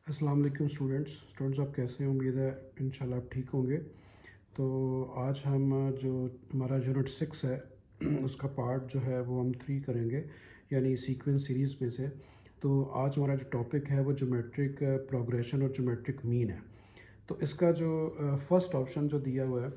अस्सलाम वालेकुम स्टूडेंट्स आप कैसे हैं? उम्मीद है इंशाल्लाह आप ठीक होंगे। तो आज हम जो हमारा यूनिट 6 है उसका पार्ट जो है वो हम 3 करेंगे, यानी सीक्वेंस सीरीज़ में से। तो आज हमारा जो टॉपिक है वो ज्योमेट्रिक प्रोग्रेशन और ज्योमेट्रिक मीन है। तो इसका जो फर्स्ट ऑप्शन जो दिया हुआ है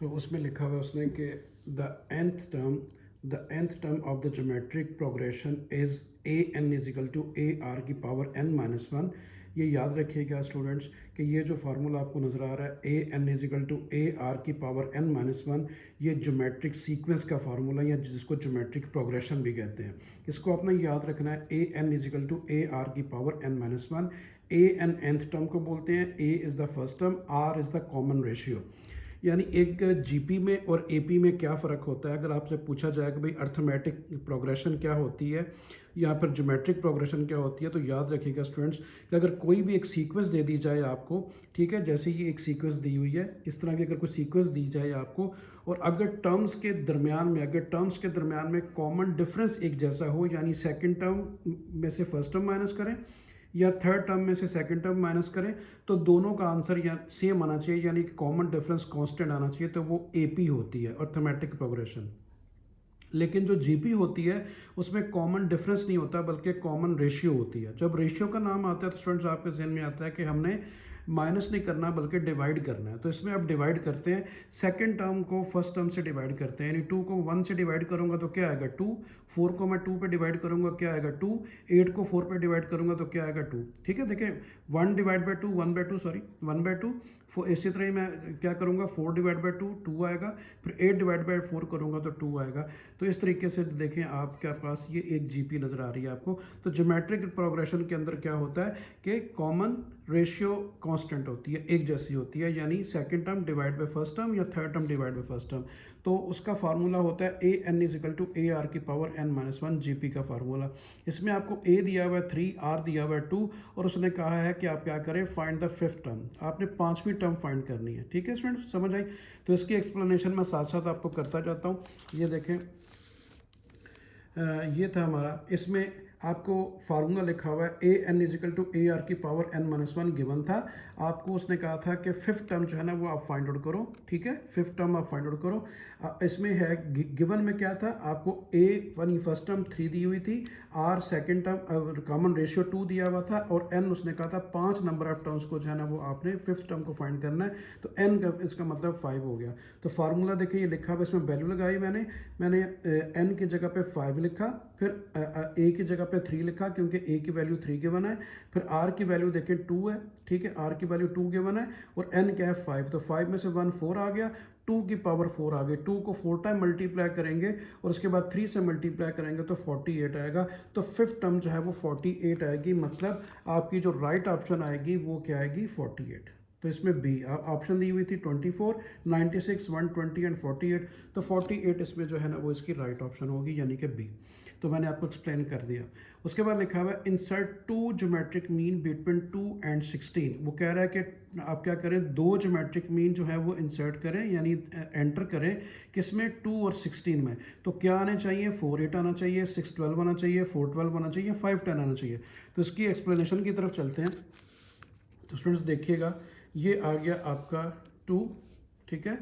तो उसमें लिखा हुआ है उसने कि the nth term of the geometric progression is a N is equal to A R की पावर n माइनस वन। ये याद रखिएगा स्टूडेंट्स कि ये जो फार्मूला आपको नज़र आ रहा है A N is equal to A R की पावर n माइनस वन, ये ज्योमेट्रिक सीक्वेंस का फार्मूला या जिसको ज्योमेट्रिक प्रोग्रेशन भी कहते हैं। इसको आपने याद रखना है, A N is equal to A R की power n minus one. A N nth term को बोलते हैं, A is the first term, R is the common ratio. यानी एक जीपी में और एपी में क्या फ़र्क होता है, अगर आपसे पूछा जाए कि भाई अर्थमेटिक प्रोग्रेशन क्या होती है या फिर ज्योमेट्रिक प्रोग्रेशन क्या होती है, तो याद रखिएगा स्टूडेंट्स कि अगर कोई भी एक सीक्वेंस दे दी जाए आपको, ठीक है, जैसे ये एक सीक्वेंस दी हुई है, इस तरह की अगर कोई सीक्वेंस दी जाए आपको, और अगर टर्म्स के दरमियान में कॉमन डिफरेंस एक जैसा हो, यानी सेकंड टर्म में से फर्स्ट टर्म माइनस करें या थर्ड टर्म में से सेकंड टर्म माइनस करें, तो दोनों का आंसर या सेम आना चाहिए, यानी कॉमन डिफरेंस कांस्टेंट आना चाहिए, तो वो एपी होती है अर्थमेटिक प्रोग्रेशन। लेकिन जो जीपी होती है उसमें कॉमन डिफरेंस नहीं होता बल्कि कॉमन रेशियो होती है। जब रेशियो का नाम आता है तो स्टूडेंट्स आपके जहन में आता है कि हमने माइनस नहीं करना बल्कि डिवाइड करना है। तो इसमें आप डिवाइड करते हैं, सेकंड टर्म को फर्स्ट टर्म से डिवाइड करते हैं, यानी 2 को 1 से डिवाइड करूंगा तो क्या आएगा 2, 4 को मैं 2 पे डिवाइड करूंगा क्या आएगा 2, 8 को 4 पे डिवाइड करूंगा तो क्या आएगा 2। ठीक है, देखिए 1 डिवाइड बाई 2 1 बाई 2, इसी तरह ही मैं क्या करूंगा 4 डिवाइड बाई 2 2 आएगा, फिर 8 डिवाइड बाई 4 करूंगा तो 2 आएगा। तो इस तरीके से देखें आपके पास ये एक जीपी नज़र आ रही है आपको। तो ज्योमेट्रिक प्रोग्रेशन के अंदर क्या होता है कि कॉमन रेशियो कांस्टेंट होती है, एक जैसी होती है, यानी second term divide by first term या third term divide by first term. तो उसका फार्मूला होता है A N is equal to A R की power n minus one, GP का फार्मूला। इसमें आपको ए दिया हुआ है 3, आर दिया हुआ है 2, और उसने कहा है कि आप क्या करें, फाइंड द फिफ्थ टर्म, आपने पांचवी टर्म फाइंड करनी है। ठीक है स्टूडेंट, समझ आई? तो इसकी एक्सप्लेनेशन मैं साथ साथ आपको करता जाता हूँ। ये देखें, ये था हमारा, इसमें आपको फार्मूला लिखा हुआ है A N is equal to A R की power n minus one given था। आपको उसने कहा था कि फिफ्थ टर्म जो है ना वो आप फाइंड आउट करो। ठीक है, फिफ्थ टर्म आप फाइंड आउट करो। इसमें है गिवन में क्या था, आपको ए वन फर्स्ट टर्म 3 दी हुई थी, r second term common ratio 2 दिया हुआ था, और एन उसने कहा था 5 नंबर ऑफ टर्म्स को जो है ना वो आपने फिफ्थ टर्म को फाइंड करना है। तो एन का इसका मतलब 5 हो गया। तो फार्मूला देखिए ये लिखा हुआ, इसमें वैल्यू लगाई मैंने एन की जगह पे 5 लिखा, फिर ए की जगह पे 3 लिखा क्योंकि ए की वैल्यू 3 गिवन है, फिर आर की वैल्यू देखें 2 है। ठीक है, आर की वैल्यू 2 गिवन है, और एन क्या है 5, तो 5 में से 1 4 आ गया, 2 की पावर 4 आ गई। 2 को 4 टाइम मल्टीप्लाई करेंगे और उसके बाद 3 से मल्टीप्लाई करेंगे तो 48 आएगा। तो फिफ्थ टर्म जो है वो 48 आएगी, मतलब आपकी जो राइट ऑप्शन आएगी वो क्या आएगी 48। तो इसमें बी ऑप्शन दी हुई थी 24, 96, 120 एंड 48, तो 48 इसमें जो है ना वो इसकी राइट ऑप्शन होगी, यानी कि बी। तो मैंने आपको एक्सप्लेन कर दिया। उसके बाद लिखा हुआ है insert 2 geometric mean between 2 and 16। वो कह रहा है कि आप क्या करें, 2 ज्योमेट्रिक मीन जो है वो इंसर्ट करें, यानी एंटर करें किसमें 2 और 16 में। तो क्या आने चाहिए, 4 8 आना चाहिए, 6 12 आना चाहिए, 4 12 आना चाहिए, 5 10 आना चाहिए। तो इसकी एक्सप्लेनेशन की तरफ चलते हैं। तो स्टूडेंट्स देखिएगा, ये आ गया आपका 2। ठीक है,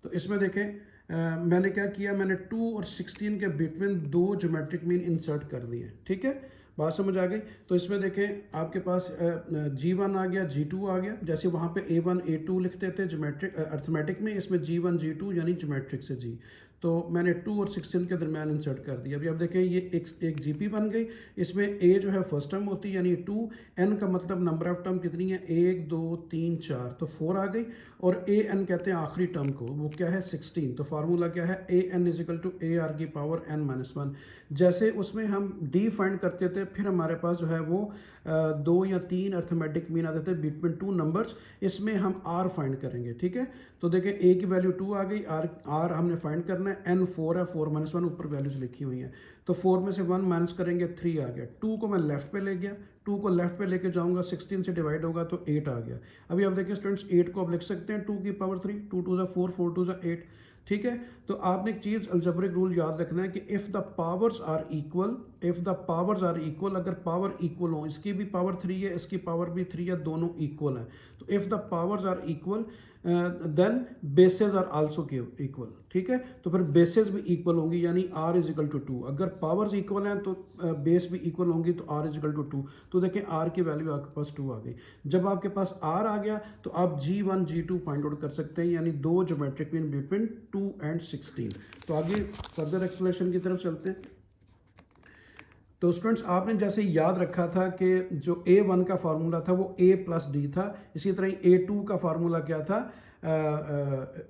तो इसमें देखें मैंने क्या किया, मैंने 2 और 16 के बिटवीन 2 ज्योमेट्रिक मीन इंसर्ट कर दिए। ठीक है, बात समझ आ गई? तो इसमें देखें आपके पास G1 आ गया, G2 आ गया, जैसे वहाँ पे A1 A2 लिखते थे ज्योमेट्रिक अर्थमेटिक में, इसमें G1 G2 यानी ज्योमेट्रिक से G। तो मैंने 2 और 16 के दरमियान इंसर्ट कर दिया। अभी आप देखें ये एक जीपी बन गई। इसमें ए जो है फर्स्ट टर्म होती है यानी 2, एन का मतलब नंबर ऑफ टर्म कितनी है 1 2 3 4, तो 4 आ गई, और ए एन कहते हैं आखिरी टर्म को, वो क्या है 16। तो फार्मूला क्या है, A N is equal to A R की पावर n माइनस वन। जैसे उसमें हम डी फाइंड करते थे, फिर हमारे पास जो है वो 2 या 3 अर्थमेटिक मीन आते थे बिटवीन 2 नंबर्स। इसमें हम आर फाइंड करेंगे। ठीक है, तो देखें ए की वैल्यू 2 आ गई, आर हमने फाइंड करना है, एन 4 है, 4 माइनस वन ऊपर वैल्यूज लिखी हुई हैं। तो 4 में से 1 माइनस करेंगे 3 आ गया, 2 को मैं लेफ्ट पे ले गया, 2 को लेफ्ट पे लेके जाऊंगा, 16 से डिवाइड होगा तो 8 आ गया। अभी आप देखिए स्टूडेंट्स 8 को आप लिख सकते हैं 2 की पावर 3, 2 2 ज़ा 4, 4 2 ज़ा 8। ठीक है, तो आपने एक चीज़ अलजेब्रिक रूल याद रखना है कि if the powers are equal if the powers are equal, अगर पावर इक्वल हो, इसकी भी पावर 3 है, इसकी पावर भी 3 है, दोनों इक्वल हैं, तो if the powers are equal then bases are also equal, ठीक है। तो फिर बेसेस भी इक्वल होंगी, यानी r इज इक्वल टू 2। अगर पावर्स इक्वल हैं तो बेस भी इक्वल होंगी, तो r इज इक्वल टू 2। तो देखें r की वैल्यू आपके पास 2 आ गई। जब आपके पास r आ गया तो आप g1 g2 फाइंड आउट कर सकते हैं, यानी दो ज्योमेट्रिक मीन बिटवीन 2 एंड 16। तो आगे फर्दर एक्सप्लेनेशन की तरफ चलते हैं। तो स्टूडेंट्स, आपने जैसे याद रखा था कि जो A1 का फार्मूला था वो A प्लस डी था, इसी तरह A2 का फार्मूला क्या था,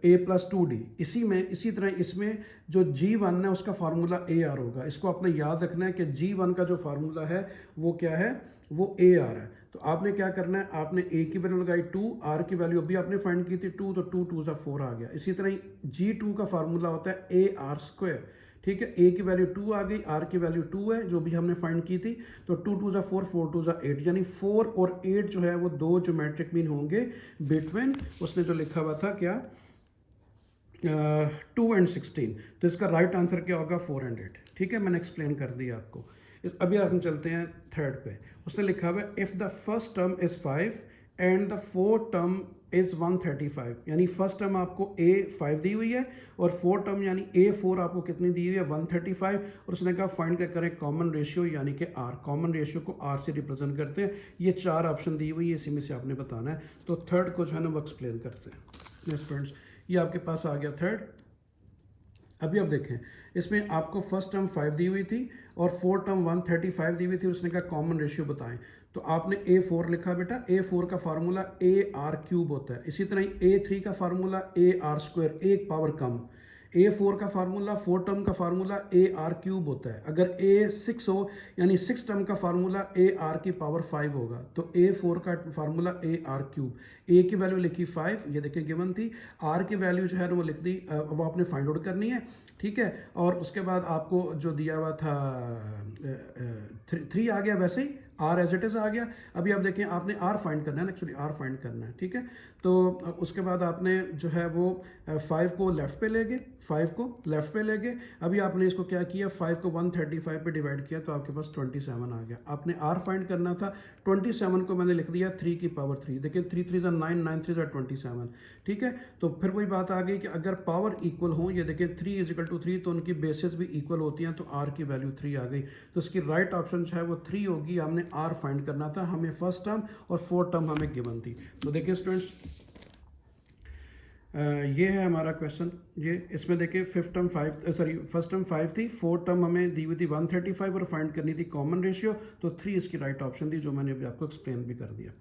A प्लस 2D। इसी तरह इसमें जो G1 है उसका फार्मूला AR होगा। इसको आपने याद रखना है कि G1 का जो फार्मूला है वो क्या है, वो AR है। तो आपने क्या करना है, आपने A की वैल्यू लगाई 2, R की वैल्यू अभी आपने फाइंड की थी 2, तो 2 2 4 आ गया। इसी तरह G2 का फार्मूला होता है AR स्क्वायर, ठीक है। A की वैल्यू 2 आ गई, R की वैल्यू 2 है जो भी हमने फाइंड की थी, तो 2 2 4 4 2 8, यानी 4 और 8 जो है वो दो ज्योमेट्रिक मीन होंगे बिटवीन, उसने जो लिखा हुआ था क्या, 2 एंड 16। तो इसका राइट आंसर क्या होगा, 4 एंड 8, ठीक है। मैंने एक्सप्लेन कर दिया आपको। अभी हम चलते हैं थर्ड पे। उसने लिखा हुआ है if the first term is 5 and the fourth term is 135, यानी फर्स्ट टर्म आपको A5 दी हुई है और फोर्थ टर्म यानी A4 आपको कितनी दी हुई है, 135। और उसने कहा फाइंड क्या करें, कॉमन रेशियो यानी कि R। कॉमन रेशियो को R से रिप्रेजेंट करते हैं। ये 4 ऑप्शन दी हुई है, इसी में से आपने बताना है। तो थर्ड को जो है ना वो एक्सप्लेन करते हैं। स्टूडेंट्स, ये आपके पास आ गया थर्ड। अभी आप देखें, इसमें आपको फर्स्ट टर्म 5 दी हुई थी और फोर्थ टर्म 135 दी हुई थी। उसने कहा कॉमन रेशियो बताएं, तो आपने A4 लिखा बेटा। A4 का फार्मूला AR क्यूब होता है। इसी तरह A3 का फार्मूला AR स्क्वायर, एक पावर कम। A4 का फार्मूला, फोर टर्म का फार्मूला AR क्यूब होता है। अगर A6 हो यानी 6 टर्म का फार्मूला AR की पावर 5 होगा। तो A4 का फार्मूला AR क्यूब। A की वैल्यू लिखी 5, ये देखिए गिवन थी। R की वैल्यू जो है वो लिख दी, वो आपने फाइंड आउट करनी है, ठीक है। और उसके बाद आपको जो दिया हुआ था 3 आ गया, वैसे ही R एज इट इज़ आ गया। अभी आप देखें, आपने R फाइंड करना है, एक्चुअली R फाइंड करना है, ठीक है। तो उसके बाद आपने जो है वो 5 को लेफ़्ट पे ले गए, 5 को लेफ़्ट पे ले गए। अभी आपने इसको क्या किया, 5 को 135 पे डिवाइड किया, तो आपके पास 27 आ गया। आपने R फाइंड करना था, 27 को मैंने लिख दिया 3 की पावर 3। देखिए 3 3 9, 9 3 27, ठीक है। तो फिर वही बात आ गई कि अगर पावर इक्वल हो, ये देखें 3 इज इक्वल टू 3, तो उनकी बेसिस भी इक्वल होती हैं, तो R की वैल्यू 3 आ गई। तो इसकी राइट ऑप्शन जो है वो 3 होगी। हमने R फाइंड करना था, हमें फर्स्ट टर्म और फोर्थ टर्म हमें गिवन थी। तो देखिए स्टूडेंट्स, ये है हमारा क्वेश्चन। ये इसमें देखिए फर्स्ट टर्म 5 थी, फोर्थ टर्म हमें दी हुई थी 135 और फाइंड करनी थी कॉमन रेशियो, तो 3 इसकी राइट ऑप्शन थी, जो मैंने अभी आपको एक्सप्लेन भी कर दिया।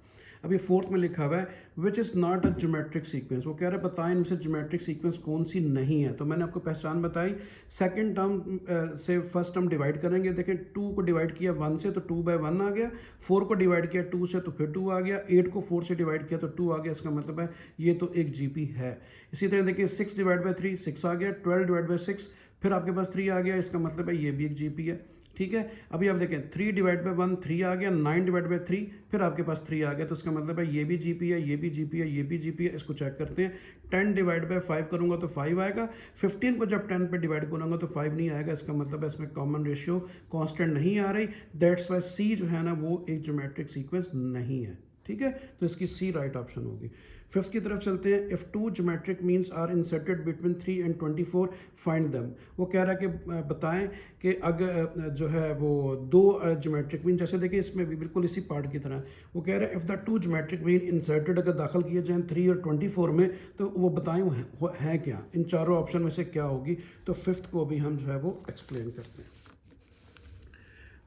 अभी फोर्थ में लिखा हुआ है which is not a geometric sequence. वो कह रहा है बताएं इनमें से ज्योमेट्रिक सीक्वेंस कौन सी नहीं है। तो मैंने आपको पहचान बताई, सेकंड टर्म से फर्स्ट टर्म डिवाइड करेंगे। देखें 2 को डिवाइड किया 1 से, तो 2/1 आ गया। 4 को डिवाइड किया 2 से, तो फिर 2 आ गया। 8 को 4 से डिवाइड किया तो 2 आ गया। इसका मतलब है ये तो एक GP है। इसी तरह देखिए 6 डिवाइड बाई 3 6 आ गया। 12 डिवाइड बाई 6 फिर आपके पास 3 आ गया। इसका मतलब है ये भी एक GP है, ठीक है। अभी आप देखें 3 डिवाइड बाई 1 3 आ गया। 9 डिवाइड बाई 3 फिर आपके पास 3 आ गया। तो इसका मतलब है ये भी GP है, ये भी GP है, ये भी GP है। इसको चेक करते हैं। 10 डिवाइड बाई 5 करूंगा तो 5 आएगा। 15 को जब 10 पे डिवाइड करूंगा तो 5 नहीं आएगा। इसका मतलब है इसमें कॉमन रेशियो कांस्टेंट नहीं आ रही। दैट्स वाई C जो है ना वो एक ज्योमेट्रिक सीक्वेंस नहीं है, ठीक है। तो इसकी C राइट ऑप्शन होगी। फिफ्थ की तरफ चलते हैं। If 2 geometric means are inserted between 3 and 24 find them. वो कह रहा है कि बताएं कि अगर जो है वो 2 ज्योमेट्रिक मीन, जैसे देखिए इसमें भी बिल्कुल इसी पार्ट की तरह वो कह रहा है if the 2 geometric mean inserted अगर दाखिल किए जाएँ 3 और 24 में, तो वो बताएं वो है क्या, इन चारों ऑप्शन में से क्या होगी। तो फिफ्थ को भी हम जो है वो एक्सप्लेन करते हैं।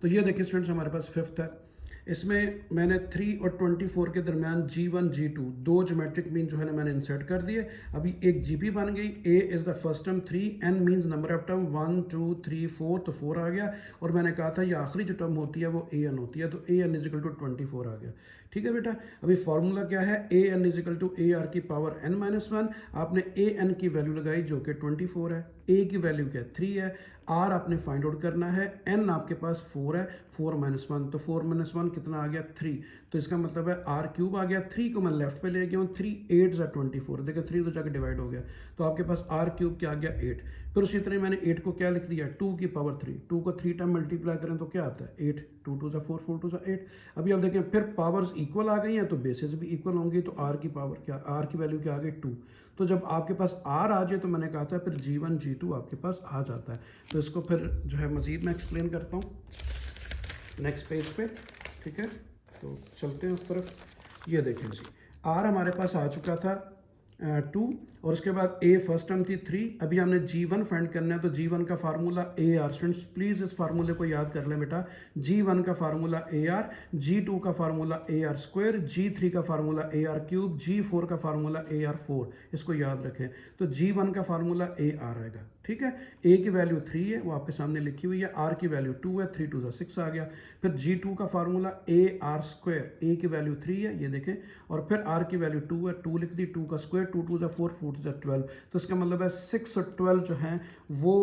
तो ये देखिए स्टूडेंट्स, हमारे पास फिफ्थ है। इसमें मैंने 3 और 24 के दरमियान G1 G2 दो ज्योमेट्रिक मीन जो है ना मैंने इंसर्ट कर दिए। अभी एक GP बन गई। A is the first term, 3 N means number of term 1 2 3 4, तो 4 आ गया। और मैंने कहा था ये आखिरी जो टर्म होती है वो AN होती है, तो AN इज इक्वल टू 24 आ गया, ठीक है बेटा। अभी फार्मूला क्या है, AN is equal to AR की पावर n-1। आपने AN की वैल्यू लगाई जो कि 24 है, A की वैल्यू क्या है 3 है, R आपने फाइंड आउट करना है, N आपके पास 4 है, 4 - 1, तो 4 - 1 कितना आ गया 3। तो इसका मतलब है आर क्यूब आ गया, 3 को मैं लेफ्ट पे ले गया हूँ, 3 8 ज़ा 24, देखिए 3 तो जाकर डिवाइड हो गया, तो आपके पास आर क्यूब क्या आ गया 8। फिर उसी तरह मैंने 8 को क्या लिख दिया 2 की पावर 3, 2 को 3 टाइम मल्टीप्लाई करें तो क्या आता है 8, 2 2 ज़ा 4, 4 2 ज़ा 8। अभी आप देखें फिर पावर्स इक्वल आ गई हैं तो बेसिस भी इक्वल होंगी, तो आर की पावर क्या, आर की वैल्यू क्या आ गई 2। तो जब आपके पास आर आ जाए तो मैंने कहा था फिर G1 G2 आपके पास आ जाता है। तो इसको फिर जो है मज़ीद मैं एक्सप्लेन करता हूँ नेक्स्ट पेज पे, ठीक है। तो चलते हैं उस तरफ। ये देखें जी, आर हमारे पास आ चुका था 2, और उसके बाद ए फर्स्ट टर्म थी 3। अभी हमने G1 फाइंड करना है, तो G1 का formula A R. Students please इस फार्मूले को याद कर लें बेटा, G1 का फार्मूला ए आर, G2 का फार्मूला ए आर स्क्वायर, G3 का formula A R cube, G4 का फार्मूला ए आर 4, इसको याद रखें। तो G1 का फार्मूला ए आर आएगा, ठीक है। ए की वैल्यू 3 है, वो आपके सामने लिखी हुई है, आर की वैल्यू 2 है, 3 2 6 आ गया। फिर G2 का फार्मूला ए आर स्क्वायर, ए की वैल्यू 3 है, ये देखें, और फिर आर की वैल्यू 2 है, 2 लिख दी, 2 का स्क्वायर 2 2 4, 4 2 12। तो इसका मतलब है 6 और 12 जो हैं वो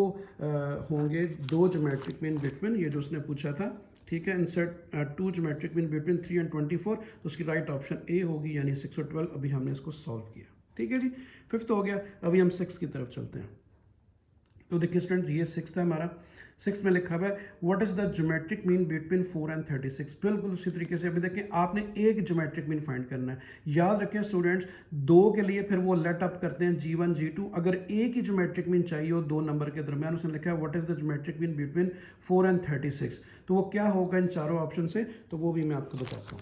होंगे दो ज्योमेट्रिक मीन बिटवीन, ये जो उसने पूछा था, ठीक है। Insert 2 geometric mean between 3 and 24, तो उसकी राइट ऑप्शन ए होगी, यानी 6 और 12। अभी हमने इसको सॉल्व किया, ठीक है जी। 5th हो गया, अभी हम 6 की तरफ चलते हैं। तो देखिए स्टूडेंट, ये 6 है हमारा। 6 में लिखा हुआ है what is the geometric mean between 4 and 36। बिल्कुल उसी तरीके से अभी देखें, आपने एक ज्योमेट्रिक मीन फाइंड करना है। याद रखें स्टूडेंट्स, 2 के लिए फिर वो लेट अप करते हैं G1 G2। अगर एक ही ज्योमेट्रिक मीन चाहिए हो 2 नंबर के दरमियान, उसने लिखा है what is the geometric mean between 4 and 36, तो वो क्या होगा इन चारों ऑप्शन से, तो वो भी मैं आपको बताता हूँ।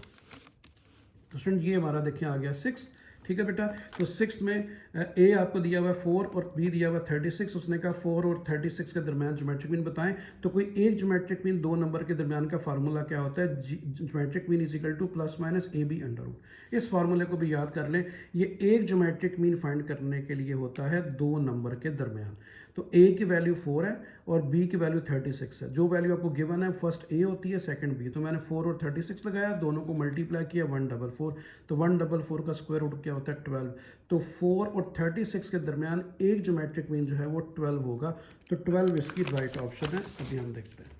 तो स्टूडेंट ये हमारा देखिए आ गया 6, ठीक है बेटा। तो 6 में ए आपको दिया हुआ है 4 और बी दिया हुआ 36। उसने कहा 4 और 36 के दरमियान ज्योमेट्रिक मीन बताएं। तो कोई एक ज्योमेट्रिक मीन 2 नंबर के दरमियान का फार्मूला क्या होता है, geometric mean is equal to plus minus a B under root. इस फार्मूले को भी याद कर लें, ये एक ज्योमेट्रिक मीन फाइंड करने के लिए होता है 2 नंबर के दरमियान। तो ए की वैल्यू 4 है और बी की वैल्यू 36 है। जो वैल्यू आपको गिवन है फर्स्ट ए होती है, सेकंड बी। तो मैंने 4 और 36 लगाया, दोनों को मल्टीप्लाई किया 144। तो 144 का स्क्वायर रूट क्या होता है 12। तो 4 और 36 के दरमियान एक ज्योमेट्रिक मीन जो है वो 12 होगा। तो 12 इसकी राइट ऑप्शन है। अभी हम देखते हैं,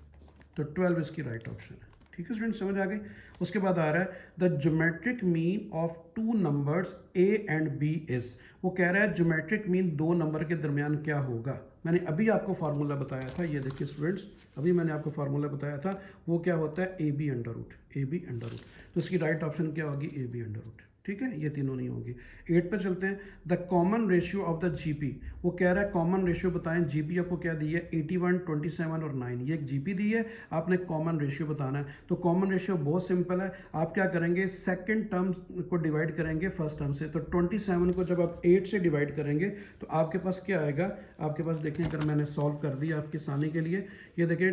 तो 12 इसकी राइट ऑप्शन है, ठीक है स्टूडेंट, समझ आ गई। उसके बाद आ रहा है the geometric mean of 2 numbers a and b is. वो कह रहा है ज्योमेट्रिक मीन 2 नंबर के दरमियान क्या होगा। मैंने अभी आपको फार्मूला बताया था, ये देखिए स्टूडेंट्स, अभी मैंने आपको फार्मूला बताया था, वो क्या होता है A B under root, A B under root. तो इसकी राइट ऑप्शन क्या होगी, ए बी अंडर रूट, ठीक है। ये तीनों नहीं होगी। 8 पे चलते हैं, the common ratio of the GP. वो कह रहा है कॉमन रेशियो बताएं। जीपी आपको क्या दी है 81, 27 और 9, ये एक जीपी दी है, आपने कॉमन रेशियो बताना है। तो कॉमन रेशियो बहुत सिंपल है, आप क्या करेंगे, सेकंड टर्म को डिवाइड करेंगे फर्स्ट टर्म से। तो 27 को जब आप 8 से डिवाइड करेंगे तो आपके पास क्या आएगा, आपके पास देखें, अगर मैंने सॉल्व कर दिया आपकी आसानी के लिए, ये देखें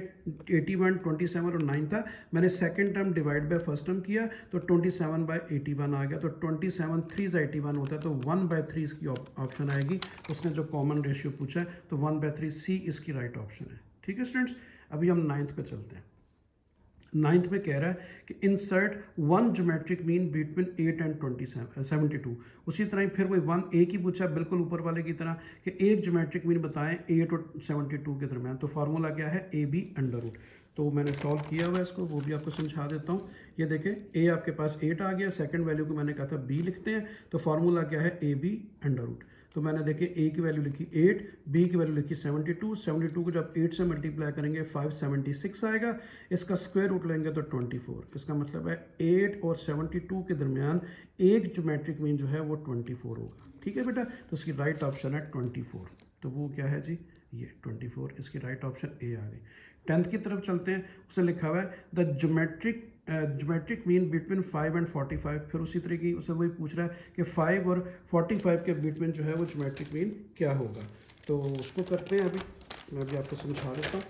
81, 27 और 9 था, मैंने second term divide by first term किया तो 27 बाय 81 आ गया। तो 27 3 81 होता है, तो 1/3 इसकी ऑप्शन आएगी। उसने जो कॉमन रेशियो पूछा है, तो 1/3 सी इसकी राइट ऑप्शन है, ठीक है स्टूडेंट्स। अभी हम 9th पे चलते हैं। 9th में कह रहा है कि insert 1 geometric mean between 8 and 72। उसी तरह ही फिर वही 1 ए की पूछा है, बिल्कुल ऊपर वाले की तरह, कि एक ज्योमेट्रिक मीन बताएं 8 और 72 के दरमियान। तो फार्मूला क्या है, ए बी अंडर रूट। तो मैंने सॉल्व किया हुआ है इसको, वो भी आपको समझा देता हूँ। ये देखें, ए आपके पास 8 आ गया, सेकंड वैल्यू को मैंने कहा था बी लिखते हैं। तो फार्मूला क्या है, ए बी अंडर रूट। तो मैंने देखे ए की वैल्यू लिखी 8, बी की वैल्यू लिखी 72। 72 को जब 8 से मल्टीप्लाई करेंगे 576 आएगा। इसका स्क्वायर रूट लेंगे तो 24। इसका मतलब है 8 और 72 के दरमियान एक ज्योमेट्रिक मीन जो है वो 24 होगा, ठीक है बेटा। तो इसकी राइट ऑप्शन है 24। तो वो क्या है जी, ये 24, इसकी राइट ऑप्शन ए आ गई। 10th की तरफ चलते हैं। उसने लिखा हुआ है the geometric mean between 5 and 45। फिर उसी तरीके की उसे वही पूछ रहा है कि 5 और 45 के बिटवीन जो है वो ज्योमेट्रिक मीन क्या होगा। तो उसको करते हैं, अभी मैं भी आपको समझा देता हूँ।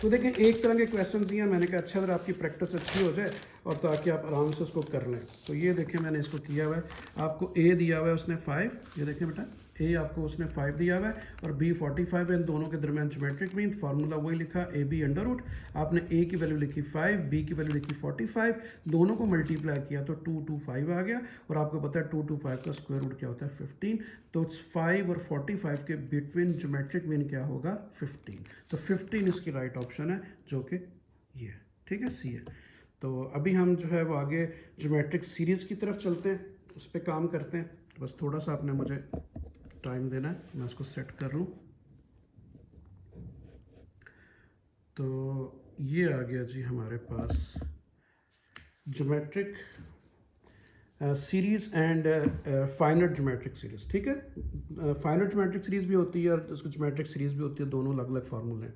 तो देखिए, एक तरह के क्वेश्चन दिए हैं, मैंने कहा अच्छा अगर आपकी प्रैक्टिस अच्छी हो जाए और ताकि आप आराम से उसको कर लें। तो ये देखें, मैंने इसको किया हुआ है। आपको ए दिया हुआ है उसने 5, ये देखें बेटा, ए आपको उसने 5 दिया हुआ है और बी 45 है। इन दोनों के दरमियान ज्योमेट्रिक मीन, फार्मूला वही लिखा, ए बी अंडर रूट। आपने ए की वैल्यू लिखी 5, बी की वैल्यू लिखी 45, दोनों को मल्टीप्लाई किया तो 225 आ गया। और आपको पता है 225 का स्क्वायर रूट क्या होता है 15। तो 5 और 45 के बिटवीन ज्योमेट्रिक मीन क्या होगा 15। तो 15 इसकी राइट ऑप्शन है, जो कि ये, ठीक है, सी है। तो अभी हम जो है वो आगे ज्योमेट्रिक सीरीज़ की तरफ चलते हैं, उस पर काम करते हैं। तो बस थोड़ा सा आपने मुझे टाइम देना है, मैं उसको सेट कर लूँ। तो ये आ गया जी हमारे पास geometric series and finite geometric series. ठीक है, फाइनट ज्योमेट्रिक सीरीज़ भी होती है और उसको ज्योमेट्रिक सीरीज़ भी होती है, दोनों अलग अलग फार्मूले हैं।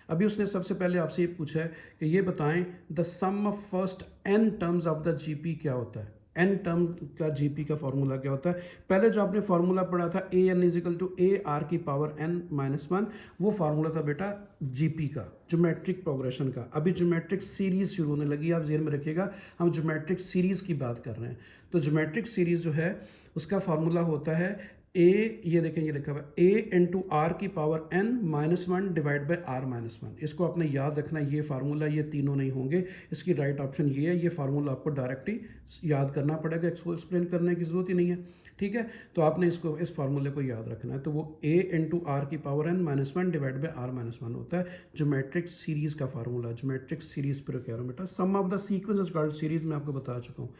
अभी उसने सबसे पहले आपसे ये पूछा है कि ये बताएं the sum of first n terms of the GP क्या होता है। n टर्म का जीपी का फार्मूला क्या होता है? पहले जो आपने फार्मूला पढ़ा था A N is equal to A R की पावर n-1, वो फार्मूला था बेटा जीपी का, ज्योमेट्रिक प्रोग्रेशन का। अभी ज्योमेट्रिक सीरीज शुरू होने लगी, आप जेहन में रखिएगा, हम ज्योमेट्रिक सीरीज की बात कर रहे हैं। तो ज्योमेट्रिक सीरीज जो है उसका फार्मूला होता है ए, ये देखें ये लिखा हुआ है ए इंटू आर की power n-1 divide by r-1। इसको आपने याद रखना, ये फार्मूला, ये तीनों नहीं होंगे, इसकी राइट ऑप्शन ये है। ये फार्मूला आपको डायरेक्ट ही याद करना पड़ेगा, इसको एक्सप्लेन करने की जरूरत ही नहीं है। ठीक है, तो आपने इसको, इस फार्मूले को याद रखना है। तो वो a इंटू आर की power n-1 divide by r-1 होता है ज्योमेट्रिक सीरीज का फार्मूला। ज्योमेट्रिक सीरीज पर कह रहा हूँ बेटा, sum of the sequence is called series, मैं आपको बता चुका हूँ।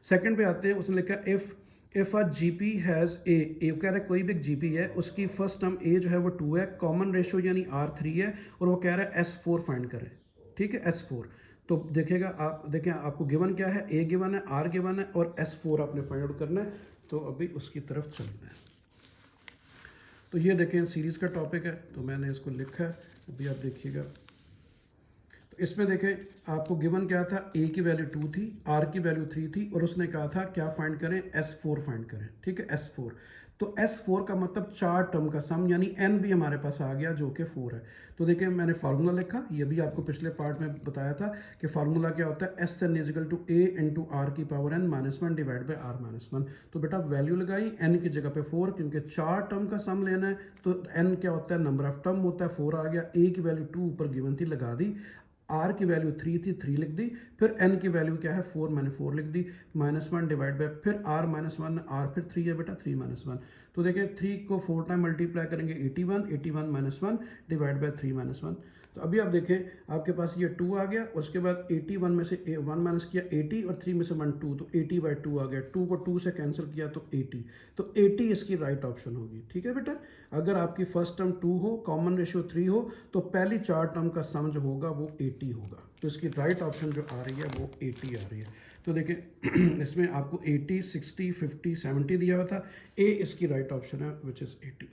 सेकंड पे आते हैं, उसने लिखा if a GP has a कह रहा है कोई भी एक जीपी है, उसकी फर्स्ट टर्म ए जो है वो 2 है, कॉमन रेशियो यानी R3 है, और वो कह रहा है S4 फाइंड करें। ठीक है, S4। तो देखेगा, आप देखें आपको गिवन क्या है, ए गिवन है, आर गिवन है, और S4 आपने फाइंड आउट करना है। तो अभी उसकी तरफ चलते हैं। तो ये देखें सीरीज़ का टॉपिक है, तो मैंने इसको लिखा है, अभी आप देखिएगा। तो इसमें देखें आपको गिवन क्या था, ए की वैल्यू 2 थी, आर की वैल्यू 3 थी, और उसने कहा था क्या फाइंड करें, S4 फाइंड करें। ठीक है, S4। तो S4 का मतलब 4 टर्म का सम, यानी n भी हमारे पास आ गया जो कि 4 है। तो देखिए मैंने फार्मूला लिखा, ये भी आपको पिछले पार्ट में बताया था कि फार्मूला क्या होता है, Sn is equal to A into R की power n-1 divide by r-1। तो बेटा वैल्यू लगाई n की जगह पे 4, क्योंकि 4 टर्म का सम लेना है। तो n क्या होता है, नंबर ऑफ टर्म होता है, 4 आ गया। ए की वैल्यू 2 ऊपर गिवन थी, लगा दी। आर की वैल्यू 3 थी, 3 लिख दी। फिर एन की वैल्यू क्या है, 4, मैंने 4 लिख दी। -1 डिवाइड बाय, फिर r-1, आर फिर 3 है बेटा, 3-1। तो देखें 3 को 4 टाइम मल्टीप्लाई करेंगे 81, 81 -1 डिवाइड बाय 3-1। तो अभी आप देखें आपके पास ये 2 आ गया, उसके बाद 81 में से 1 माइनस किया 80, और 3 में से 1 2, तो 80/2 आ गया। 2 को 2 से कैंसिल किया तो 80। तो 80 इसकी राइट ऑप्शन होगी। ठीक है बेटा, अगर आपकी फर्स्ट टर्म 2 हो, कॉमन रेशियो 3 हो, तो पहली 4 टर्म का सम जो होगा वो 80 होगा। तो इसकी राइट ऑप्शन जो आ रही है वो 80 आ रही है। तो देखें इसमें आपको 80, 60, 50, 70 दिया हुआ था, ए इसकी राइट ऑप्शन है विच इज़ 80।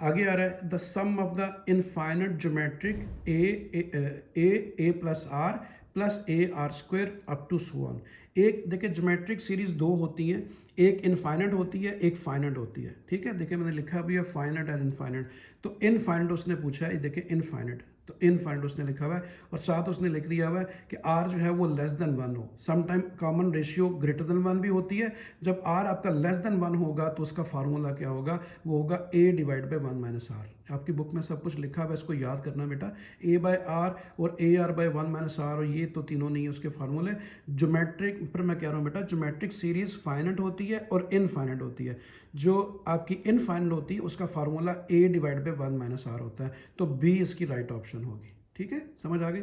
आगे आ रहा है the sum of the infinite geometric A plus R plus A R square up to so on. एक देखिए ज्योमेट्रिक सीरीज 2 होती हैं, एक इनफाइनट होती है, एक फाइनट होती है। ठीक है, देखिए मैंने लिखा भी है फाइनट एंड इनफाइनट। तो इनफाइनट उसने पूछा है, देखिए इनफाइनट, तो इनफाइनट उसने लिखा हुआ है, और साथ उसने लिख दिया हुआ है कि आर जो है वो लेस देन 1 हो। Sometime common ratio greater than 1 भी होती है। जब आर आपका लेस देन 1 होगा तो उसका फार्मूला क्या होगा, वो होगा ए डिवाइड बाई 1 माइनस आर। आपकी बुक में सब कुछ लिखा हुआ है, इसको याद करना बेटा। ए बाय आर और A R by 1 minus R, और ये तो तीनों नहीं है उसके फार्मूले। ज्योमेट्रिक पर मैं कह रहा हूँ बेटा, ज्योमेट्रिक सीरीज फाइनट होती है और इनफाइनट होती है। जो आपकी इनफाइनट होती है उसका formula A divide by 1 minus R होता है। तो बी इसकी राइट ऑप्शन होगी। ठीक है, समझ आ गई।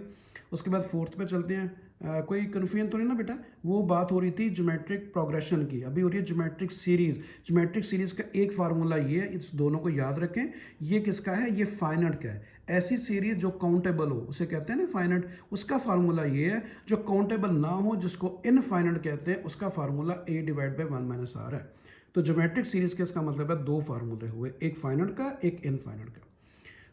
उसके बाद फोर्थ पे चलते हैं। कोई कन्फ्यूजन तो नहीं ना बेटा, वो बात हो रही थी ज्योमेट्रिक प्रोग्रेशन की, अभी हो रही है ज्योमेट्रिक सीरीज। ज्योमेट्रिक सीरीज का एक फार्मूला ये है, इस दोनों को याद रखें। ये किसका है, ये फाइनट का है। ऐसी सीरीज जो काउंटेबल हो उसे कहते हैं ना फाइनट, उसका फार्मूला ये है। जो काउंटेबल ना हो, जिसको इनफाइनट कहते हैं, उसका formula A divide by 1 minus R है। तो ज्योमेट्रिक सीरीज के इसका मतलब है 2 फार्मूले हुए, एक फाइनट का, एक इनफाइनट का।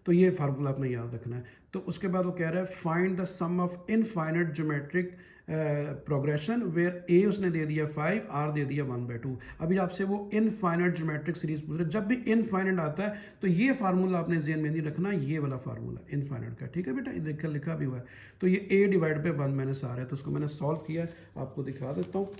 तो ये फार्मूला आपने याद रखना है। तो उसके बाद वो कह रहा है find the sum of infinite geometric progression where A उसने दे दिया 5, आर दे दिया 1/2। अभी आपसे वो इनफाइनट ज्योमेट्रिक सीरीज पूछ रहे, जब भी इनफाइनट आता है तो ये फार्मूला आपने ज़हन में नहीं रखना, ये वाला फार्मूला इनफाइनट का। ठीक है बेटा, ये लिखा भी हुआ है। तो ये ए डिवाइड बाई 1 माइनस आर है, तो उसको मैंने सॉल्व किया, आपको दिखा देता हूँ।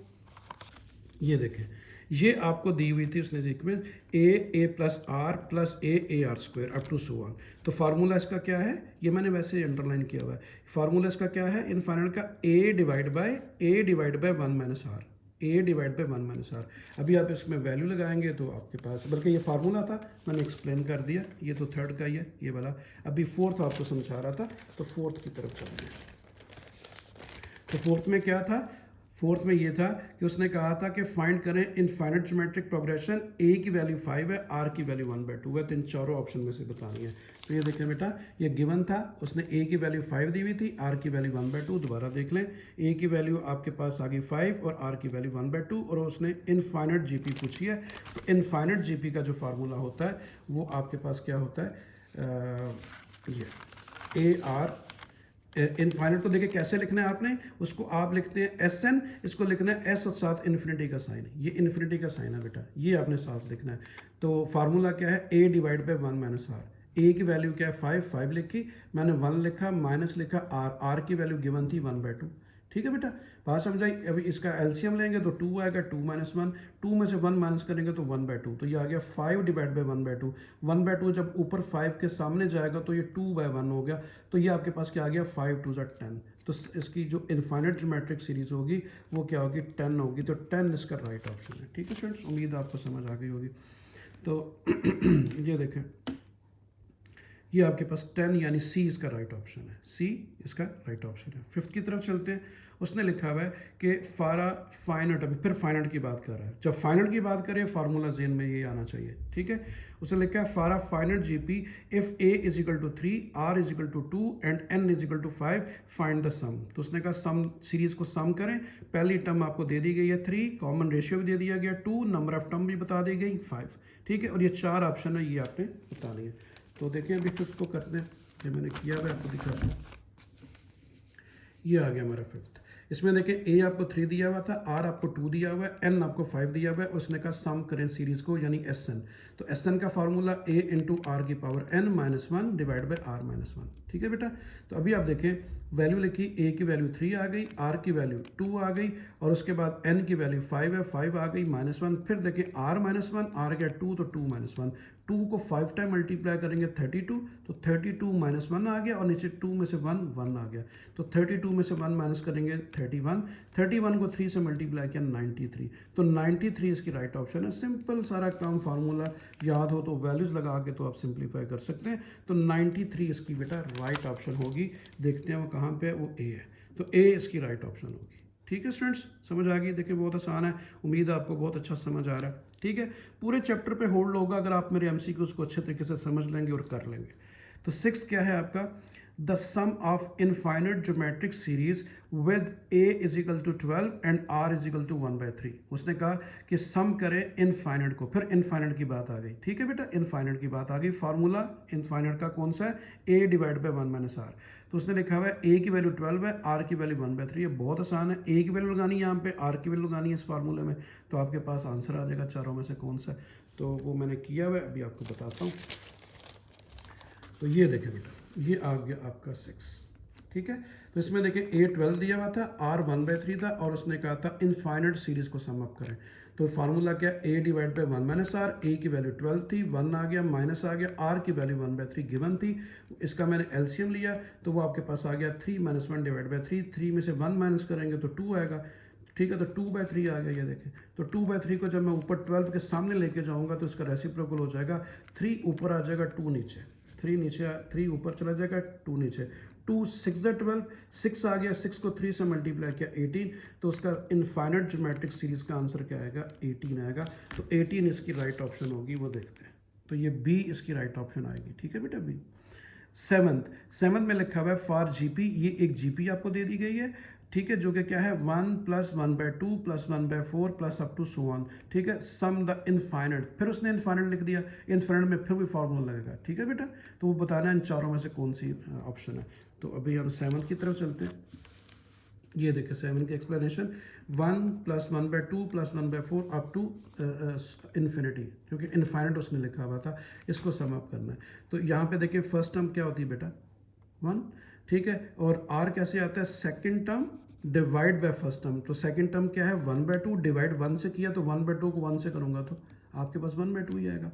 ये देखें, ये आपको दी हुई थी उसने sequence A plus R plus A R square up to so on. तो फार्मूला इसका क्या है, ये मैंने वैसे अंडरलाइन किया हुआ है। फार्मूला इसका क्या है इनफाइनट का, A divide by 1 minus R, A divide by 1 minus R. अभी आप इसमें वैल्यू लगाएंगे तो आपके पास, बल्कि ये फार्मूला था मैंने एक्सप्लेन कर दिया, ये तो थर्ड का ही है ये वाला। अभी फोर्थ आपको समझा रहा था, तो फोर्थ की तरफ चलते हैं। तो फोर्थ में क्या था, फोर्थ में ये था कि उसने कहा था कि फाइंड करें इनफाइनाइट ज्योमेट्रिक प्रोग्रेशन, ए की वैल्यू 5 है, आर की वैल्यू 1/2 है, तो इन चारों ऑप्शन में से बतानी है। तो ये देखें बेटा, ये गिवन था, उसने ए की वैल्यू 5 दी हुई थी, आर की वैल्यू 1/2। दोबारा देख लें, ए की वैल्यू आपके पास आ गई 5 और आर की वैल्यू 1/2, और उसने इनफाइनाइट जीपी पूछी है। तो इनफाइनाइट जीपी का जो फार्मूला होता है वो आपके पास क्या होता है, ये ए आर इनफाइनाइट को देखिए कैसे लिखना है आपने, उसको आप लिखते हैं एस एन, इसको लिखना है एस और साथ इन्फिनिटी का साइन, ये इन्फिनिटी का साइन है बेटा, ये आपने साथ लिखना है। तो फार्मूला क्या है, ए divide by 1 minus R. A की वैल्यू क्या है 5 लिखी, मैंने 1 लिखा, माइनस लिखा आर की वैल्यू गिवन थी 1/2। ठीक है बेटा, बात समझाई। अभी इसका एलसीएम लेंगे तो 2 आएगा, 2 माइनस 1, 2 में से 1 माइनस करेंगे तो 1/2, तो ये आ गया 5 डिवाइड बाई 1/2। 1/2 जब ऊपर 5 के सामने जाएगा तो ये 2/1 हो गया, तो ये आपके पास क्या आ गया 5 2 10। तो इसकी जो इनफाइनाइट ज्योमेट्रिक सीरीज होगी वो क्या होगी 10 होगी, तो 10 इसका राइट ऑप्शन है। ठीक है स्टूडेंट्स, उम्मीद आपको समझ आ गई होगी। तो ये देखें, ये आपके पास 10 यानी सी इसका राइट ऑप्शन है, सी इसका राइट ऑप्शन है। फिफ्थ की तरफ चलते हैं, उसने लिखा हुआ है कि फारा फाइनाइट, अभी फिर फाइनाइट की बात कर रहा है। जब फाइनाइट की बात करें फार्मूला जेन में ये आना चाहिए। ठीक है, उसने लिखा है for a finite GP if A is equal to 3, R is equal to 2 and N is equal to 5, find the sum. तो उसने कहा सम सीरीज को सम करें। पहली टर्म आपको दे दी गई है 3, कॉमन रेशियो भी दे दिया गया 2, नंबर ऑफ टर्म भी बता दी गई 5। ठीक है, और ये 4 ऑप्शन है, ये आपने बतानी है। तो देखें अभी फिफ्थ को करते हैं, ये मैंने किया हुआ आपको दिखाता हूँ। ये आ गया हमारा फिफ्थ। इसमें देखें ए आपको 3 दिया हुआ था, आर आपको 2 दिया हुआ है, एन आपको 5 दिया हुआ है, उसने कहा सम करें सीरीज को यानी एस एन। तो एस एन का फार्मूला ए इंटू आर की power N minus 1 divide by R minus 1। ठीक है बेटा, तो अभी आप देखें वैल्यू लिखी, ए की वैल्यू 3 आ गई, आर की वैल्यू 2 आ गई, और उसके बाद एन की वैल्यू 5 है, 5 आ गई माइनस 1। फिर देखें आर माइनस 1, आर गया 2 तो 2 माइनस 1, 2 को 5 टाइम मल्टीप्लाई करेंगे 32, तो 32 माइनस 1 आ गया, और नीचे 2 में से 1 1 आ गया, तो 32 में से 1 माइनस करेंगे 31, 31 को 3 से मल्टीप्लाई किया 93, तो 93 इसकी राइट ऑप्शन है। सिंपल सारा काम, फार्मूला याद हो तो वैल्यूज लगा के तो आप सिंप्लीफाई कर सकते हैं। तो 93 इसकी बेटा राइट ऑप्शन होगी। देखते हैं वो कहाँ पे है, वो ए है, तो ए इसकी राइट ऑप्शन होगी। ठीक है स्टूडेंट्स, समझ आ गई। देखिए बहुत आसान है, उम्मीद है आपको बहुत अच्छा समझ आ रहा है। ठीक है, पूरे चैप्टर पे होल्ड होगा अगर आप मेरे एमसीक्यूज को अच्छे तरीके से समझ लेंगे और कर लेंगे। तो सिक्स्थ क्या है आपका, the sum of infinite geometric series with A is equal to 12 and R is equal to 1/3। उसने कहा कि सम करें इनफाइनाइट को, फिर इनफाइनाइट की बात आ गई। ठीक है बेटा, इनफाइनाइट की बात आ गई। फार्मूला इनफाइनाइट का कौन सा है, ए डिवाइड बाई 1 माइनस आर। तो उसने लिखा हुआ है ए की वैल्यू 12 है, आर की वैल्यू 1/3। ये बहुत आसान है, ए की वैल्यू लगानी है यहाँ पे, आर की वैल्यू लगानी है इस फार्मूले में, तो आपके पास आंसर आ जाएगा चारों में से कौन सा है। तो वो मैंने किया हुआ है, अभी आपको बताता हूँ। तो ये देखें बेटा, ये आ गया आपका 6। ठीक है, तो इसमें देखें ए 12 दिया हुआ था, आर 1/3 था, और उसने कहा था इनफाइनाइट सीरीज को सम अप करें। तो फार्मूला क्या, ए divide by 1 minus R. A की वैल्यू 12 थी, 1 आ गया, माइनस आ गया, आर की वैल्यू 1/3 गिवन थी, इसका मैंने एलसीएम लिया, तो वो आपके पास आ गया 3 माइनस 1 डिवाइड बाई 3। 3 में से 1 माइनस करेंगे तो 2 आएगा। ठीक है, तो 2/3 आ गया, ये देखें। तो 2/3 को जब मैं ऊपर 12 के सामने लेके जाऊंगा तो इसका रेसिप्रोकल हो जाएगा, 3 ऊपर आ जाएगा, 2 नीचे, 3 नीचे, 3 ऊपर चला जाएगा, 2 नीचे, 2 6 12, 6 आ गया, 6 को 3 से मल्टीप्लाई किया 18, तो उसका इनफाइनाइट ज्योमेट्रिक सीरीज का आंसर क्या आएगा, 18 आएगा। तो 18 इसकी राइट ऑप्शन होगी, वो देखते हैं। तो ये बी इसकी राइट ऑप्शन आएगी। ठीक है बेटा, बी। सेवंथ में लिखा हुआ है फॉर जीपी, ये एक जीपी आपको दे दी गई है। ठीक है, जो कि क्या है 1 + 1/2 + 1/4 plus up to so on. ठीक है, सम द इनफाइनाइट, फिर उसने इनफाइनाइट लिख दिया, इनफाइनाइट में फिर भी फार्मूला लगेगा। ठीक है बेटा, तो वो बताना है इन चारों में से कौन सी ऑप्शन है। तो अभी हम 7 की तरफ चलते हैं। ये देखिए 7 की एक्सप्लेनेशन, 1 + 1/2 + 1/4 अप टू इन्फिनिटी, क्योंकि इनफाइनाइट उसने लिखा हुआ था, इसको सम अप करना है। तो यहाँ पे देखिए फर्स्ट टर्म क्या होती है बेटा 1, ठीक है, और आर कैसे आता है, second term divide by first term. तो सेकंड टर्म क्या है 1/2 डिवाइड 1 से किया, तो 1/2 को 1 से करूंगा तो आपके पास 1/2 ही आएगा।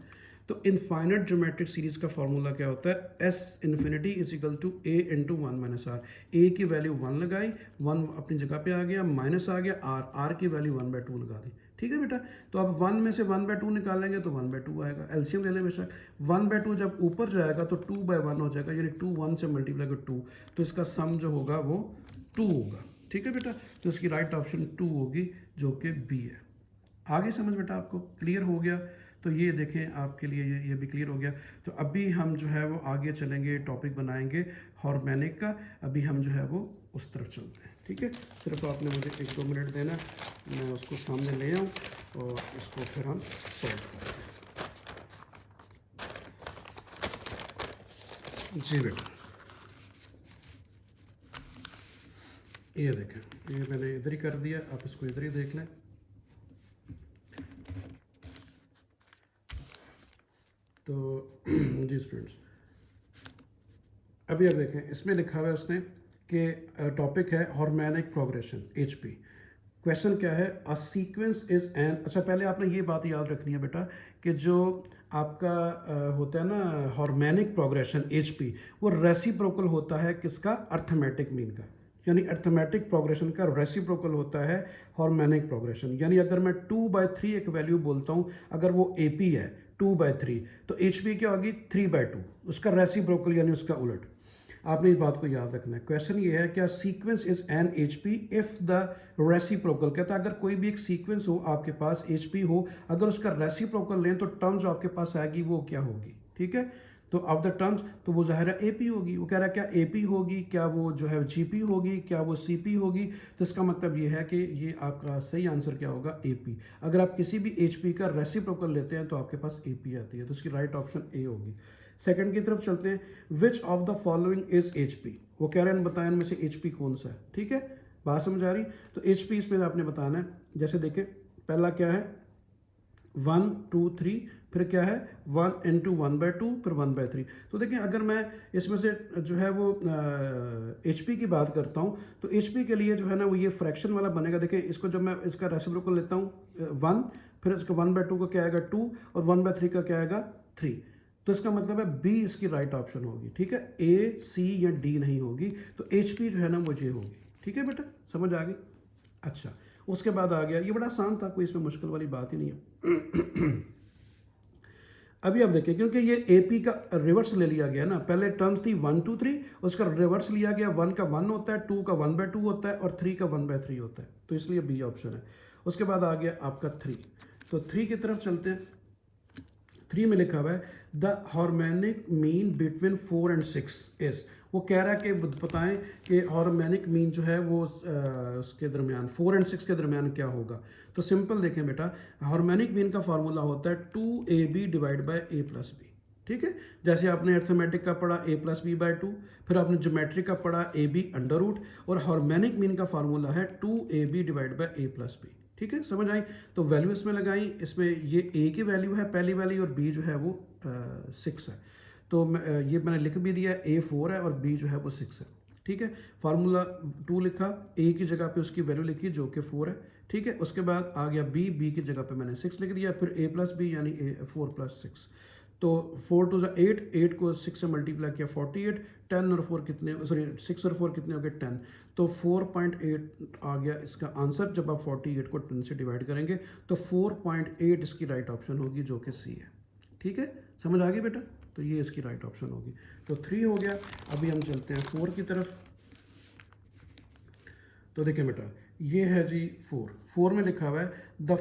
तो इनफाइनाइट ज्योमेट्रिक सीरीज का फॉर्मूला क्या होता है, S infinity is equal to A into 1 minus R. A की वैल्यू 1 लगाई, 1 अपनी जगह पे आ गया, माइनस आ गया आर की वैल्यू 1/2 लगा दी। ठीक है बेटा, तो अब 1 में से 1/2 निकालेंगे तो 1/2 आएगा, एलसीएम ले लें बेशक। 1/2 जब ऊपर जाएगा तो 2/1 हो जाएगा, यानी 2 1 से मल्टीप्लाई कर 2, तो इसका सम जो होगा वो 2 होगा। ठीक है बेटा, तो इसकी राइट ऑप्शन 2 होगी जो कि बी है। आगे समझ बेटा आपको क्लियर हो गया? तो ये देखें आपके लिए ये भी क्लियर हो गया। तो अभी हम जो है वो आगे चलेंगे, टॉपिक बनाएंगे हार्मोनिक का। अभी हम जो है वो उस तरफ चलते हैं, ठीक है। सिर्फ आपने मुझे 1-2 मिनट देना, मैं उसको सामने ले आऊँ और उसको फिर हम सॉल्व करेंगे। जी बेटा, ये देखें, ये मैंने इधर ही कर दिया, आप इसको इधर ही देख लें। तो जी स्टूडेंट्स, अभी आप देखें, इसमें लिखा हुआ है उसने कि टॉपिक है हार्मोनिक प्रोग्रेशन, एचपी। क्वेश्चन क्या है? अ सीक्वेंस इज एन, अच्छा पहले आपने ये बात याद रखनी है बेटा कि जो आपका होता है ना हार्मोनिक प्रोग्रेशन एचपी, वो रेसिप्रोकल होता है किसका? अर्थमेटिक मीन का। यानी अर्थमेटिक प्रोग्रेशन का रेसिप्रोकल होता है हार्मोनिक प्रोग्रेशन। यानी अगर मैं 2/3 एक वैल्यू बोलता हूँ, अगर वो एपी है 2/3, तो एचपी क्या होगी? 3/2, उसका रेसिप्रोकल यानी उसका उलट। आपने इस बात को याद रखना है। क्वेश्चन ये है, क्या sequence is an HP if the reciprocal, कहता है अगर कोई भी एक सीक्वेंस हो आपके पास, एचपी हो, अगर उसका रेसिप्रोकल लें तो टर्म जो आपके पास आएगी वो क्या होगी? ठीक है, तो ऑफ द टर्म्स तो वो ज़ाहिर है एपी होगी। वो कह रहा है क्या एपी होगी, क्या वो जो है जीपी होगी, क्या वो सीपी होगी? तो इसका मतलब ये है कि ये आपका सही आंसर क्या होगा? एपी। अगर आप किसी भी एचपी का रेसिप्रोकल लेते हैं तो आपके पास एपी आती है, तो इसकी राइट ऑप्शन ए होगी। सेकंड की तरफ चलते हैं, which of the following is HP. वो कह रहे हैं बताएं इनमें से एचपी कौन सा है। ठीक है, बात समझ आ रही? तो एचपी इसमें आपने बताना है। जैसे देखें, पहला क्या है? 1 2 3, फिर क्या है? 1 into 1/2, फिर 1/3। तो देखिए, अगर मैं इसमें से जो है वो एचपी की बात करता हूँ, तो एचपी के लिए जो है ना वो ये फ्रैक्शन वाला बनेगा। देखिए, इसको जब मैं इसका रेसिप्रोकल लेता हूँ 1, फिर इसका 1/2 का क्या आएगा? 2, और 1/3 का क्या आएगा? 3। तो इसका मतलब है बी इसकी राइट ऑप्शन होगी। ठीक है, ए, सी या डी नहीं होगी। तो एचपी जो है ना वो ये होगी। ठीक है बेटा, समझ आ गई? अच्छा, उसके बाद आ गया, ये बड़ा आसान था, कोई इसमें मुश्किल वाली बात ही नहीं है। अभी आप देखिए, क्योंकि ये एपी का रिवर्स ले लिया गया ना, पहले टर्म्स थी 1 2 3, उसका रिवर्स लिया गया। 1 का 1 होता है, 2 का 1/2 होता है, और 3 का 1/3 होता है, तो इसलिए बी ऑप्शन है। उसके बाद आ गया आपका 3, तो 3 की तरफ चलते हैं। 3 में लिखा हुआ है the harmonic mean between 4 and 6 is. वो कह रहा है कि बताएं कि हार्मोनिक मीन जो है वो उसके दरमियान 4 and 6 के दरमियान क्या होगा। तो सिंपल देखें बेटा, हार्मोनिक मीन का फार्मूला होता है 2ab divide by a plus B. ठीक है, जैसे आपने अर्थमेटिक का पढ़ा a+b/2, फिर आपने ज्योमेट्रिक का पढ़ा ab√, और हार्मोनिक मीन का फार्मूला है 2ab divide by a plus B. ठीक है, समझ आई? तो वैल्यू इसमें लगाई, इसमें ये ए की वैल्यू है पहली वाली, और बी जो है वो 6 है। तो ये मैंने लिख भी दिया, ए 4 है और बी जो है वो 6 है। ठीक है, फार्मूला 2 लिखा, ए की जगह पे उसकी वैल्यू लिखी जो कि 4 है। ठीक है, उसके बाद आ गया बी, बी की जगह पे मैंने 6 लिख दिया, फिर a+b यानी 4 + 6। तो 4 2 8, 8 को 6 से मल्टीप्लाई किया 48, 10 और 4 कितने, सॉरी 6 और 4 कितने हो गए? 10। तो 4.8 आ गया इसका आंसर। जब आप 48 को 10 से डिवाइड करेंगे तो 4.8 इसकी राइट ऑप्शन होगी जो कि सी है। ठीक है, समझ आ गई बेटा? तो ये इसकी राइट ऑप्शन होगी। तो 3 हो गया। अभी हम चलते हैं 4 की तरफ। तो देखिए बेटा, ये है जी 4 में लिखा हुआ है the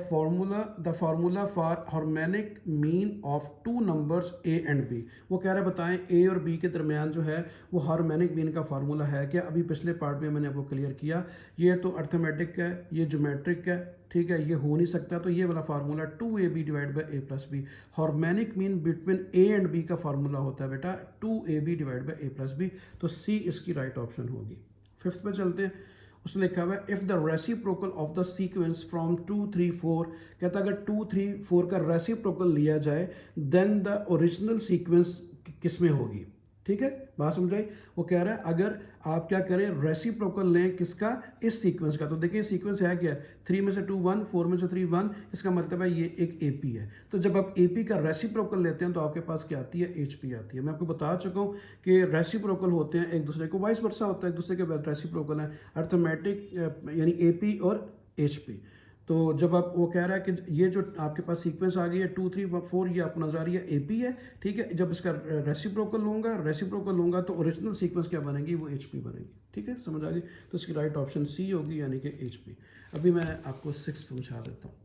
formula for harmonic mean of 2 numbers a and b। वो कह रहा है बताएं a और b के दरमियान जो है वो हार्मोनिक मीन का फार्मूला है क्या? अभी पिछले पार्ट में मैंने आपको क्लियर किया, ये तो अर्थमेटिक है, ये ज्योमेट्रिक है। ठीक है, ये हो नहीं सकता, तो ये वाला formula 2ab divide by a+b। Harmonic mean between a and b का फार्मूला होता है बेटा 2ab डिवाइड बाई a+b। तो सी इसकी राइट ऑप्शन होगी। 5th पे चलते हैं। उसने लिखा हुआ है if the reciprocal of the sequence from 2 3 4, कहता है अगर 2 3 4 का रेसिप्रोकल लिया जाए देन द ओरिजिनल सीक्वेंस किस में होगी। ठीक है, बात समझ आई? वो कह रहा है अगर आप क्या करें, रेसिप्रोकल लें किसका? इस सीक्वेंस का। तो देखिए सीक्वेंस है क्या? 3 में से 2 1, 4 में से 3 1, इसका मतलब है ये एक एपी है। तो जब आप एपी का रेसिप्रोकल लेते हैं तो आपके पास क्या आती है? एचपी आती है। मैं आपको बता चुका हूँ कि रेसिप्रोकल होते हैं एक दूसरे को, वाइस वर्सा होता है, एक दूसरे के रेसिप्रोकल है अर्थमेटिक यानी एपी और एचपी। तो जब आप वो कह रहा है कि ये जो आपके पास सीक्वेंस आ गई है 2 3 4, ये अपना नज़र ये AP है, ठीक है। जब इसका रेसिप्रोकल लूँगा तो ओरिजिनल सीक्वेंस क्या बनेगी, वो HP बनेगी, ठीक है, समझ आ गई। तो इसकी राइट ऑप्शन C होगी, यानी कि HP। अभी मैं आपको 6 समझा देता हूँ।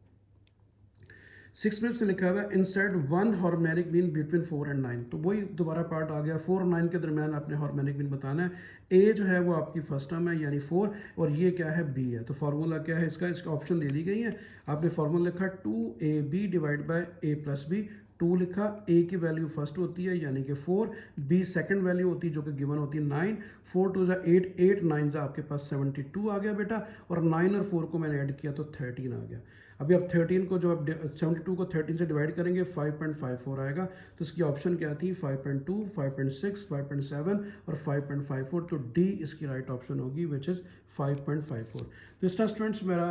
6 मिनट्स में लिखा हुआ है insert one harmonic mean between 4 and 9। तो वही दोबारा पार्ट आ गया, 4 और 9 के दरमियान आपने हार्मोनिक मीन बताना है। ए जो है वो आपकी फर्स्ट टर्म है यानी 4, और ये क्या है, B है। तो फार्मूला क्या है इसका ऑप्शन दे दी गई है। आपने फार्मूला लिखा 2AB divide by A plus B। 2 लिखा, A की वैल्यू फर्स्ट होती है यानी कि 4, B सेकंड वैल्यू होती है जो कि गिवन होती है 9, 4 2 ज़ा 8, 8 9 ज़ा आपके पास 72 आ गया बेटा, और 9 और 4 को मैंने ऐड किया तो 13 आ गया। अभी आप 13 को जो आप 72 को 13 से डिवाइड करेंगे 5.54 आएगा। तो इसकी ऑप्शन क्या थी, 5.2, 5.6, 5.7 और 5.54। तो डी इसकी राइट ऑप्शन होगी, विच इज़ 5.54। तो इस तरह स्टूडेंट्स मेरा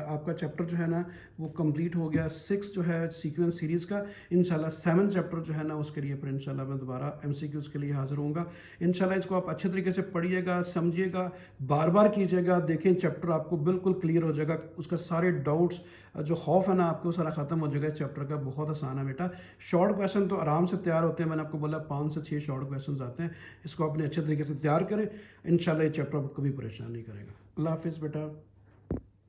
आपका चैप्टर जो है ना वो कंप्लीट हो गया। 6 जो है सीक्वेंस सीरीज़ का। इंशाल्लाह 7 चैप्टर जो है ना उसके लिए फिर इंशाल्लाह मैं दोबारा MCQs के लिए हाजिर होऊंगा। इंशाल्लाह इसको आप अच्छे तरीके से पढ़िएगा, समझिएगा, बार बार कीजिएगा, देखें चैप्टर आपको बिल्कुल क्लियर हो जाएगा। उसका सारे डाउट्स जो खौफ है ना आपको सारा ख़त्म हो जाएगा। इस चैप्टर का बहुत आसान है बेटा। शॉर्ट क्वेश्चन तो आराम से तैयार होते हैं, मैंने आपको बोला 5 से 6 शॉर्ट क्वेश्चन आते हैं। इसको अपने अच्छे तरीके से तैयार करें, इंशाल्लाह ये चैप्टर आपको कभी परेशान नहीं करेगा। अल्लाह हाफिज़ बेटा।